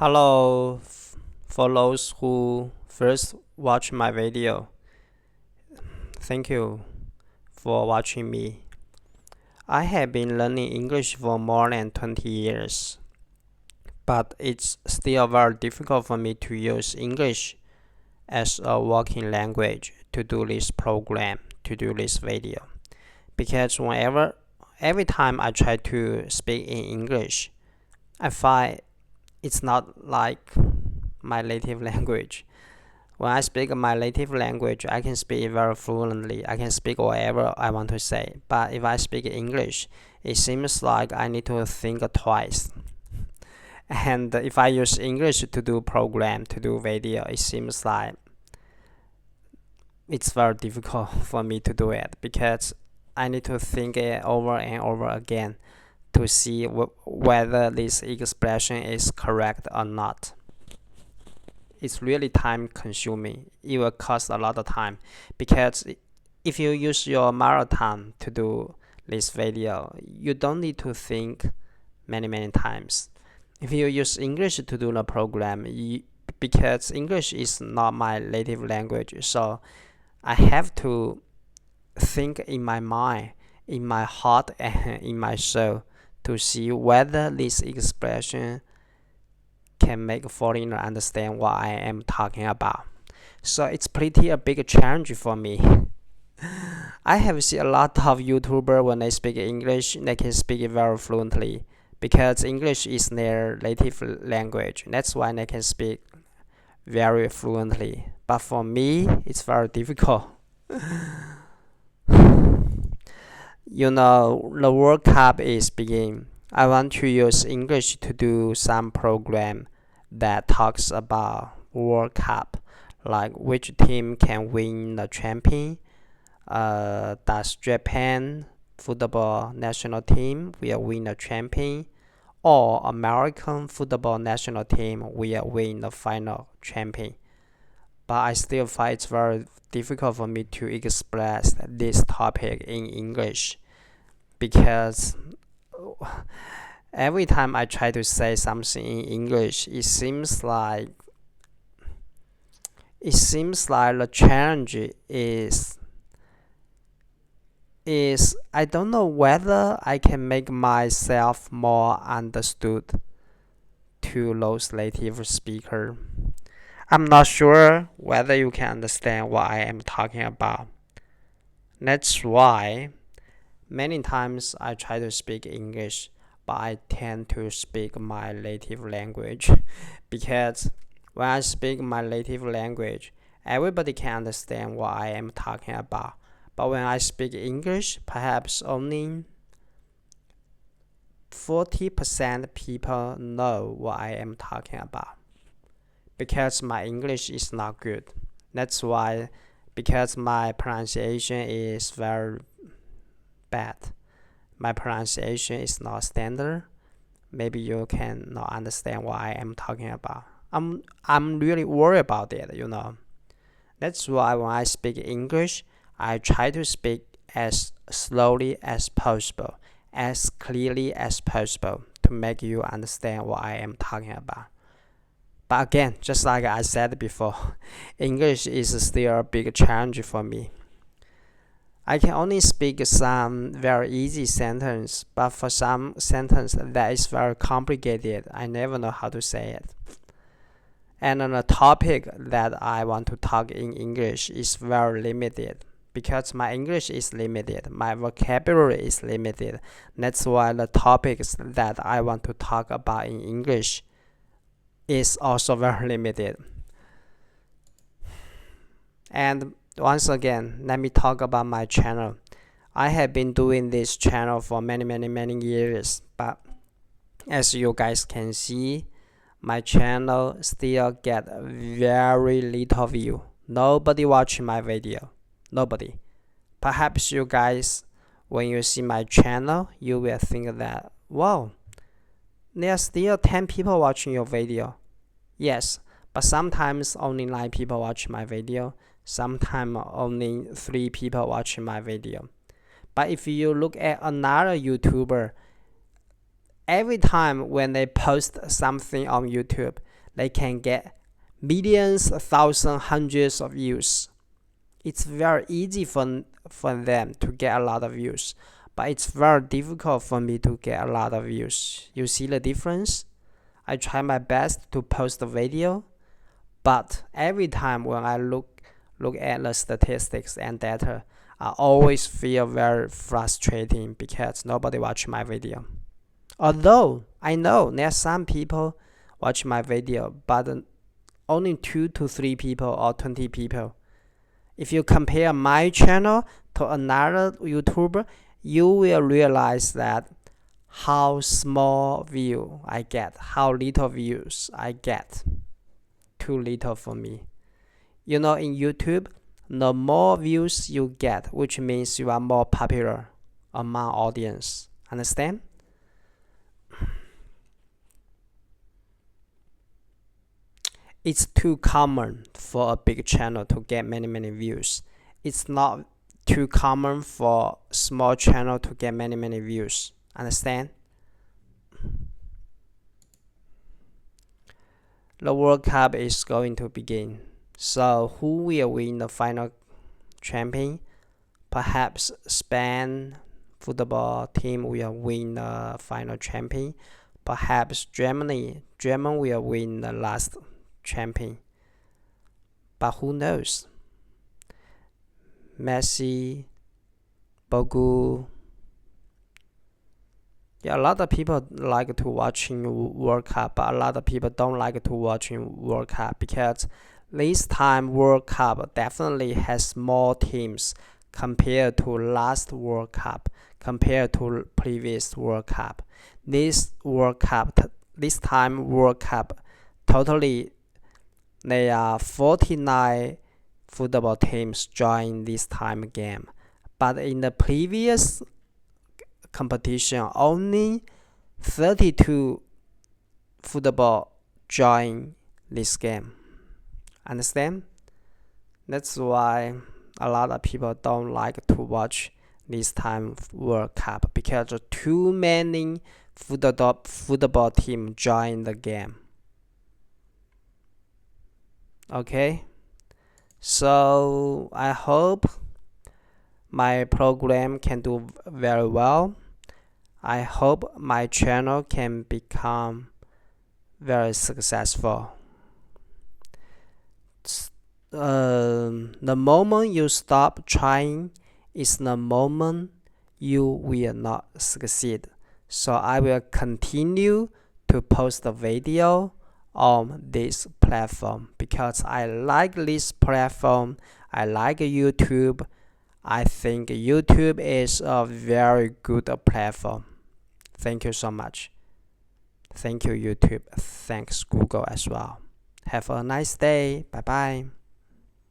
Hello, for those who first watch my video. Thank you for watching me. I have been learning English for more than 20 years, but it's still very difficult for me to use English as a working language to do this program, to do this video. Because every time I try to speak in English, I find it's not like my native language. When I speak my native language, I can speak it very fluently. I can speak whatever I want to say. But if I speak English, it seems like I need to think twice. And if I use English to do program, to do video, it seems like it's very difficult for me to do it because I need to think it over and over again to see whether this expression is correct or not. It's really time consuming. It will cost a lot of time because if you use your marathon to do this video, you don't need to think many times. If you use English to do the program, because English is not my native language, so I have to think in my mind, in my heart, and in my soul to see whether this expression can make a foreigner understand what I am talking about. So it's pretty a big challenge for me. I have seen a lot of YouTubers when they speak English, they can speak it very fluently because English is their native language. That's why they can speak very fluently. But for me, it's very difficult. The World Cup is beginning. I want to use English to do some program that talks about World Cup, like which team can win the champion. Does Japan football national team will win the champion, or American football national team will win the final champion? But I still find it's very difficult for me to express this topic in English because every time I try to say something in English, it seems like the challenge is I don't know whether I can make myself more understood to those native speakers. I'm not sure whether you can understand what I am talking about. That's why many times I try to speak English, but I tend to speak my native language because when I speak my native language, everybody can understand what I am talking about. But when I speak English, perhaps only 40% people know what I am talking about because my English is not good. That's why, because my pronunciation is very bad. My pronunciation is not standard. Maybe you can not understand what I am talking about. I'm really worried about it, That's why when I speak English, I try to speak as slowly as possible, as clearly as possible to make you understand what I am talking about. But again, just like I said before, English is still a big challenge for me. I can only speak some very easy sentence, but for some sentence that is very complicated, I never know how to say it. And the topic that I want to talk in English is very limited because my English is limited, my vocabulary is limited. That's why the topics that I want to talk about in English is also very limited. And once again, let me talk about my channel. I have been doing this channel for many years, but as you guys can see, my channel still get very little view. Nobody watching my video. Nobody. Perhaps you guys, when you see my channel, you will think that, wow, there are still 10 people watching your video. Yes, but sometimes only 9 people watch my video. Sometimes only 3 people watching my video. But if you look at another YouTuber, every time when they post something on YouTube, they can get millions, thousands, hundreds of views. It's very easy for them to get a lot of views, but it's very difficult for me to get a lot of views. You see the difference? I try my best to post a video, but every time when I look at the statistics and data, I always feel very frustrating because nobody watch my video. Although I know there are some people watch my video, but only 2 to 3 people or 20 people. If you compare my channel to another YouTuber, you will realize that how small view I get, how little views I get. Too little for me. You know, in YouTube, the more views you get, which means you are more popular among audience. Understand? It's too common for a big channel to get many views. It's not too common for small channel to get many views. Understand? The World Cup is going to begin. So who will win the final champion? Perhaps Spain football team will win the final champion. Perhaps German will win the last champion. But who knows? Messi, Bogu. Yeah, a lot of people like to watching World Cup, but a lot of people don't like to watching World Cup because this time World Cup definitely has more teams compared to last World Cup, compared to previous World Cup. This time World Cup, totally there are 49 football teams join this time game. But in the previous competition, only 32 football join this game. Understand? That's why a lot of people don't like to watch this time World Cup because too many football team join the game. Okay, so I hope my program can do very well. I hope my channel can become very successful. The moment you stop trying is the moment you will not succeed. So I will continue to post the video on this platform because I like this platform. I like YouTube. I think YouTube is a very good platform. Thank you so much. Thank you, YouTube. Thanks, Google as well. Have a nice day. Bye bye.